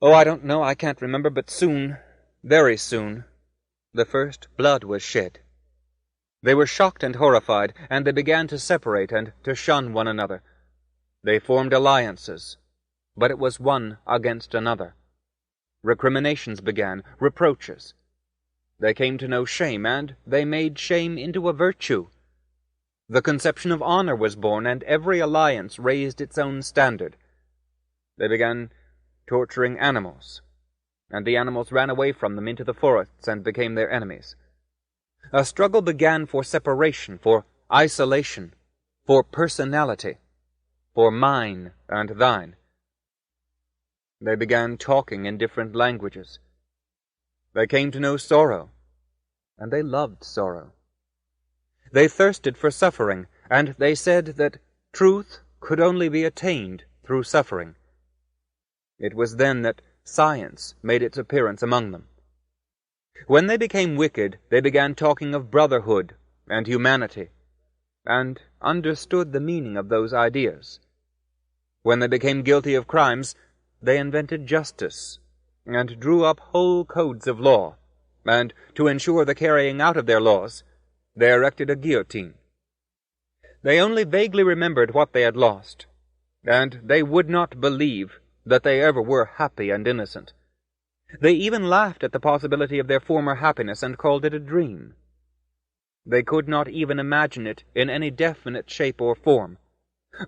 Oh, I don't know, I can't remember, but soon, very soon, the first blood was shed. They were shocked and horrified, and they began to separate and to shun one another. They formed alliances, but it was one against another. Recriminations began, reproaches. They came to know shame, and they made shame into a virtue. The conception of honor was born, and every alliance raised its own standard. They began torturing animals, and the animals ran away from them into the forests and became their enemies. A struggle began for separation, for isolation, for personality, for mine and thine. They began talking in different languages. They came to know sorrow, and they loved sorrow. They thirsted for suffering, and they said that truth could only be attained through suffering. It was then that science made its appearance among them. When they became wicked, they began talking of brotherhood and humanity, and understood the meaning of those ideas. When they became guilty of crimes, they invented justice, and drew up whole codes of law, and, to ensure the carrying out of their laws, they erected a guillotine. They only vaguely remembered what they had lost, and they would not believe that they ever were happy and innocent. They even laughed at the possibility of their former happiness and called it a dream. They could not even imagine it in any definite shape or form.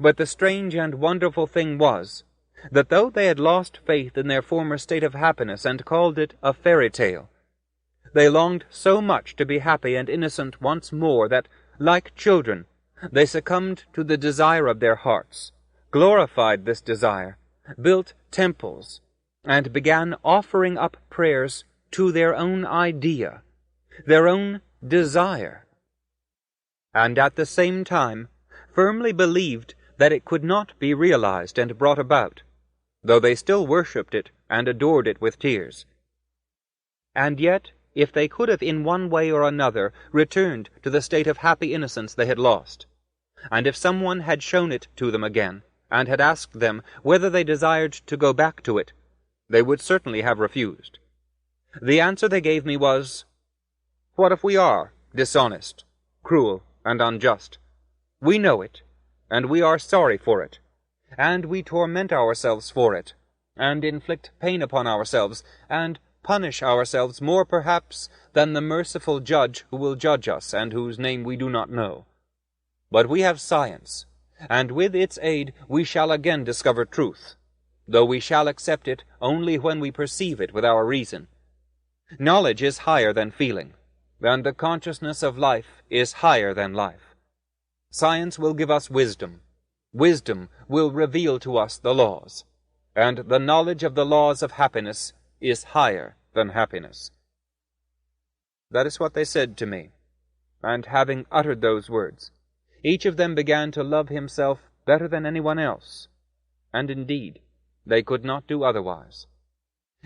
But the strange and wonderful thing was that though they had lost faith in their former state of happiness and called it a fairy tale, they longed so much to be happy and innocent once more that, like children, they succumbed to the desire of their hearts, glorified this desire, built temples, and began offering up prayers to their own idea, their own desire, and at the same time firmly believed that it could not be realized and brought about, though they still worshipped it and adored it with tears. And yet if they could have in one way or another returned to the state of happy innocence they had lost, and if someone had shown it to them again, and had asked them whether they desired to go back to it, they would certainly have refused. The answer they gave me was, "What if we are dishonest, cruel, and unjust? We know it, and we are sorry for it, and we torment ourselves for it, and inflict pain upon ourselves, and punish ourselves more perhaps than the merciful judge who will judge us, and whose name we do not know. But we have science, and with its aid we shall again discover truth, though we shall accept it only when we perceive it with our reason. Knowledge is higher than feeling, and the consciousness of life is higher than life. Science will give us wisdom. Wisdom will reveal to us the laws, and the knowledge of the laws of happiness is higher than happiness." That is what they said to me, and having uttered those words, each of them began to love himself better than anyone else, and indeed they could not do otherwise.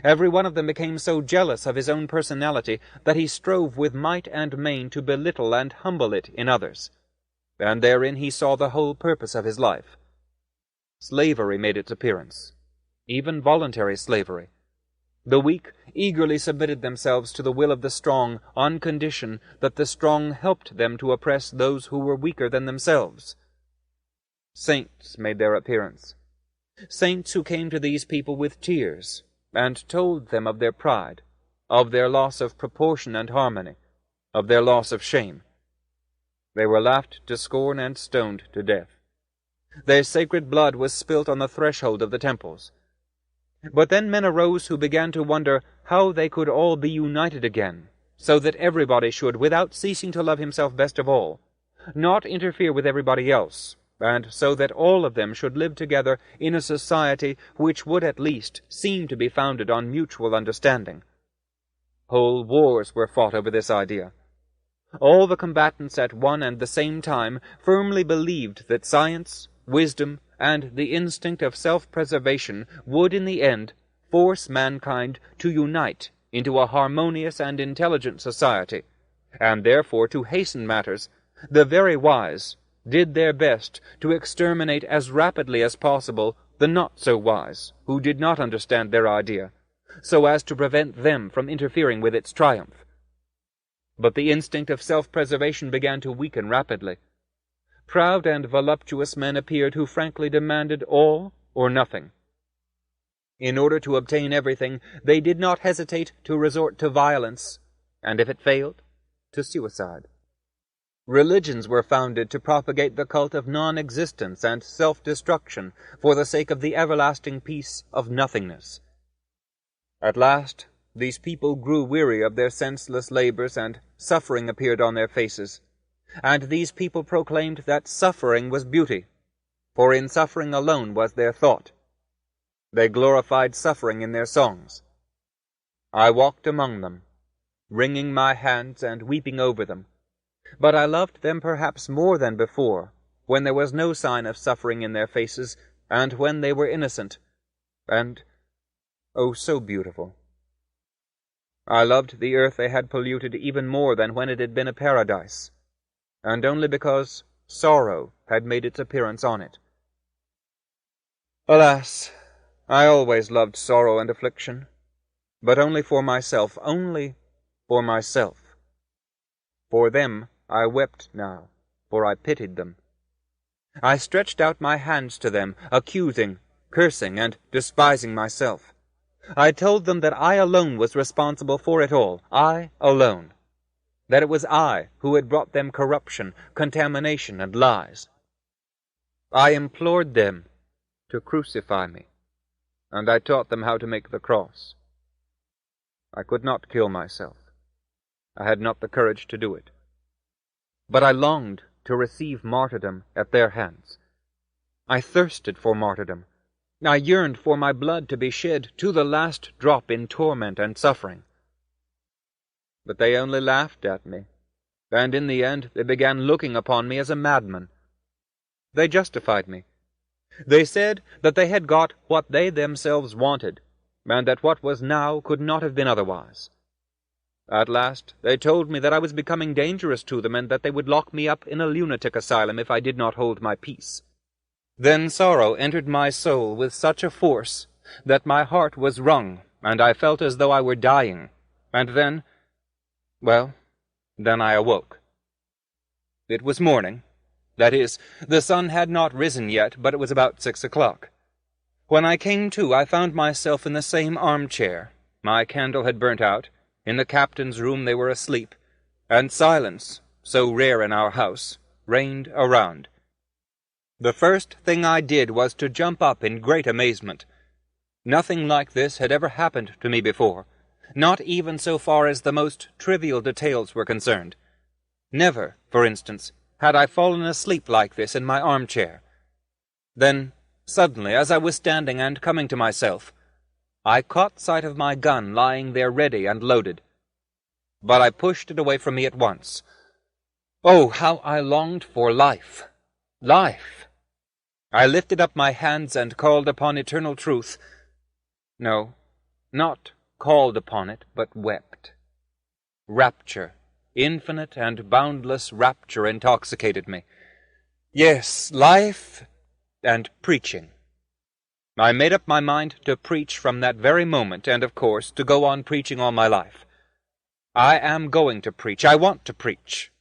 Every one of them became so jealous of his own personality that he strove with might and main to belittle and humble it in others, and therein he saw the whole purpose of his life. Slavery made its appearance, even voluntary slavery. The weak eagerly submitted themselves to the will of the strong on condition that the strong helped them to oppress those who were weaker than themselves. Saints made their appearance, saints who came to these people with tears, and told them of their pride, of their loss of proportion and harmony, of their loss of shame. They were laughed to scorn and stoned to death. Their sacred blood was spilt on the threshold of the temples. But then men arose who began to wonder how they could all be united again, so that everybody should, without ceasing to love himself best of all, not interfere with everybody else, and so that all of them should live together in a society which would at least seem to be founded on mutual understanding. Whole wars were fought over this idea. All the combatants at one and the same time firmly believed that science, wisdom, and the instinct of self-preservation would in the end force mankind to unite into a harmonious and intelligent society, and therefore, to hasten matters, the very wise did their best to exterminate as rapidly as possible the not-so-wise, who did not understand their idea, so as to prevent them from interfering with its triumph. But the instinct of self-preservation began to weaken rapidly. Proud and voluptuous men appeared who frankly demanded all or nothing. In order to obtain everything, they did not hesitate to resort to violence, and if it failed, to suicide. Religions were founded to propagate the cult of non-existence and self-destruction for the sake of the everlasting peace of nothingness. At last, these people grew weary of their senseless labors, and suffering appeared on their faces. And these people proclaimed that suffering was beauty, for in suffering alone was their thought. They glorified suffering in their songs. I walked among them, wringing my hands and weeping over them, but I loved them perhaps more than before, when there was no sign of suffering in their faces, and when they were innocent, and, oh, so beautiful. I loved the earth they had polluted even more than when it had been a paradise, and only because sorrow had made its appearance on it. Alas, I always loved sorrow and affliction, but only for myself, only for myself. For them I wept now, for I pitied them. I stretched out my hands to them, accusing, cursing, and despising myself. I told them that I alone was responsible for it all, I alone. That it was I who had brought them corruption, contamination, and lies. I implored them to crucify me, and I taught them how to make the cross. I could not kill myself. I had not the courage to do it. But I longed to receive martyrdom at their hands. I thirsted for martyrdom. I yearned for my blood to be shed to the last drop in torment and suffering. But they only laughed at me, and in the end they began looking upon me as a madman. They justified me. They said that they had got what they themselves wanted, and that what was now could not have been otherwise. At last they told me that I was becoming dangerous to them, and that they would lock me up in a lunatic asylum if I did not hold my peace. Then sorrow entered my soul with such a force that my heart was wrung, and I felt as though I were dying. And then, well, then I awoke. It was morning. That is, the sun had not risen yet, but it was about 6 o'clock. When I came to, I found myself in the same armchair. My candle had burnt out. In the captain's room they were asleep, and silence, so rare in our house, reigned around. The first thing I did was to jump up in great amazement. Nothing like this had ever happened to me before, not even so far as the most trivial details were concerned. Never, for instance, had I fallen asleep like this in my armchair. Then, suddenly, as I was standing and coming to myself, I caught sight of my gun lying there ready and loaded. But I pushed it away from me at once. Oh, how I longed for life! Life! I lifted up my hands and called upon eternal truth. No, not called upon it, but wept. Rapture, infinite and boundless rapture, intoxicated me. Yes, life and preaching. I made up my mind to preach from that very moment, and, of course, to go on preaching all my life. I am going to preach. I want to preach.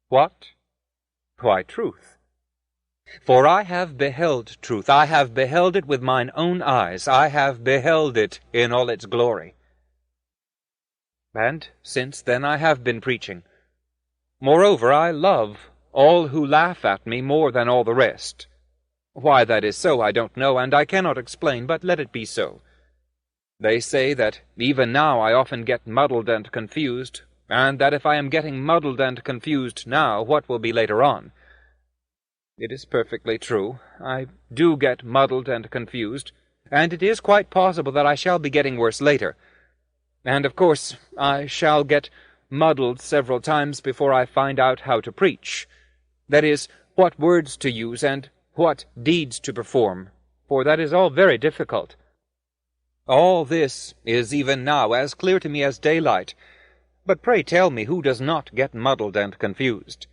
What? Why, truth. For I have beheld truth. I have beheld it with mine own eyes. I have beheld it in all its glory. And since then I have been preaching. Moreover, I love all who laugh at me more than all the rest. Why that is so I don't know, and I cannot explain, but let it be so. They say that even now I often get muddled and confused, and that if I am getting muddled and confused now, what will be later on? It is perfectly true. I do get muddled and confused, and it is quite possible that I shall be getting worse later. And, of course, I shall get muddled several times before I find out how to preach. That is, what words to use and what deeds to perform, for that is all very difficult. All this is even now as clear to me as daylight, but pray tell me who does not get muddled and confused?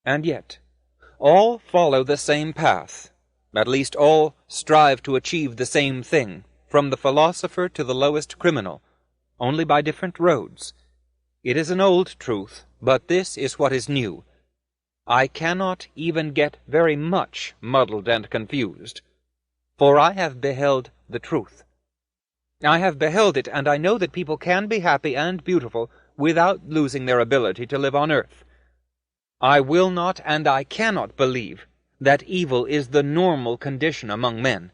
And yet, all follow the same path, at least all strive to achieve the same thing, from the philosopher to the lowest criminal, only by different roads. It is an old truth, but this is what is new. I cannot even get very much muddled and confused, for I have beheld the truth. I have beheld it, and I know that people can be happy and beautiful without losing their ability to live on earth. I will not and I cannot believe that evil is the normal condition among men.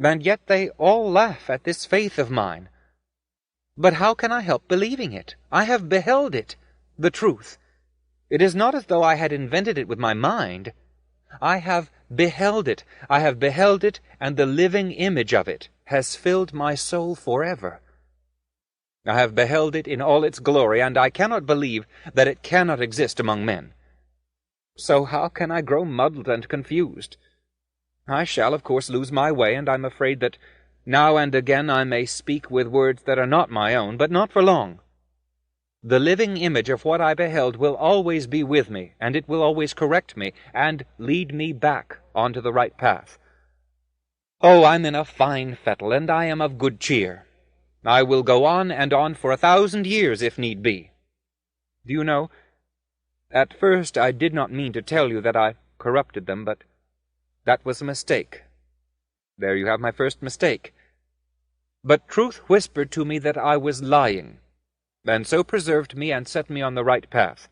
And yet they all laugh at this faith of mine. But how can I help believing it? I have beheld it, the truth. It is not as though I had invented it with my mind. I have beheld it. I have beheld it, and the living image of it has filled my soul forever. I have beheld it in all its glory, and I cannot believe that it cannot exist among men. So how can I grow muddled and confused? I shall, of course, lose my way, and I'm afraid that now and again I may speak with words that are not my own, but not for long. The living image of what I beheld will always be with me, and it will always correct me, and lead me back onto the right path. Oh, I'm in a fine fettle, and I am of good cheer. I will go on and on for 1,000 years, if need be. Do you know, at first I did not mean to tell you that I corrupted them, but that was a mistake. There you have my first mistake. But truth whispered to me that I was lying, and so preserved me and set me on the right path.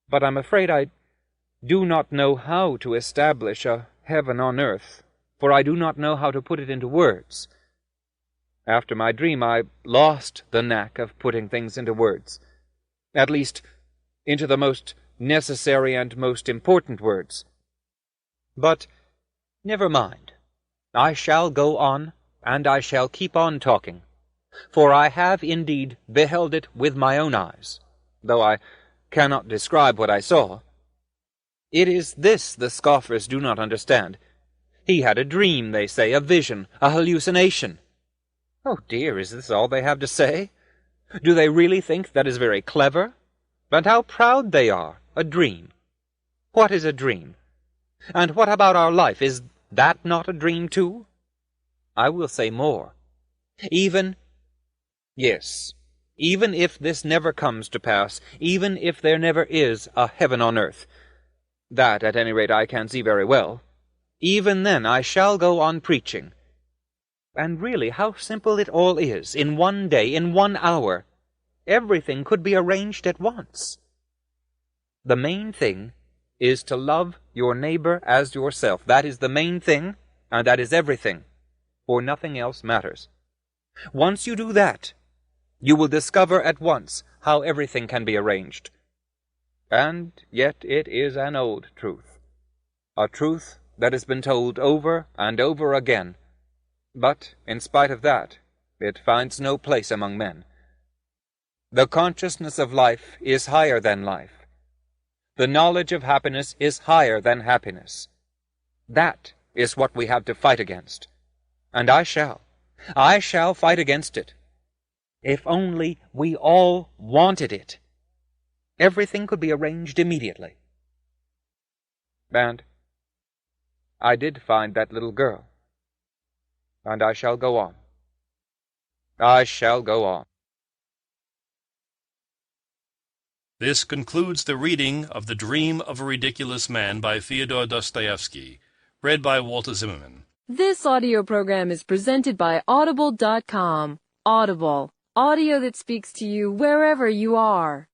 But I'm afraid I do not know how to establish a heaven on earth, for I do not know how to put it into words. After my dream, I lost the knack of putting things into words, at least into the most necessary and most important words. But never mind. I shall go on, and I shall keep on talking, for I have indeed beheld it with my own eyes, though I cannot describe what I saw. It is this the scoffers do not understand. He had a dream, they say, a vision, a hallucination. Oh dear, is this all they have to say? Do they really think that is very clever? And how proud they are! A dream. What is a dream? And what about our life? Is that not a dream too? I will say more. Even if this never comes to pass, even if there never is a heaven on earth, that at any rate I can see very well, even then I shall go on preaching. And really, how simple it all is. In one day, in 1 hour, everything could be arranged at once. The main thing is to love your neighbor as yourself. That is the main thing, and that is everything, for nothing else matters. Once you do that, you will discover at once how everything can be arranged. And yet it is an old truth, a truth that has been told over and over again, but in spite of that, it finds no place among men. The consciousness of life is higher than life. The knowledge of happiness is higher than happiness. That is what we have to fight against. And I shall fight against it. If only we all wanted it, everything could be arranged immediately. And I did find that little girl. And I shall go on. I shall go on. This concludes the reading of The Dream of a Ridiculous Man by Fyodor Dostoevsky, read by Walter Zimmerman. This audio program is presented by Audible.com. Audible, audio that speaks to you wherever you are.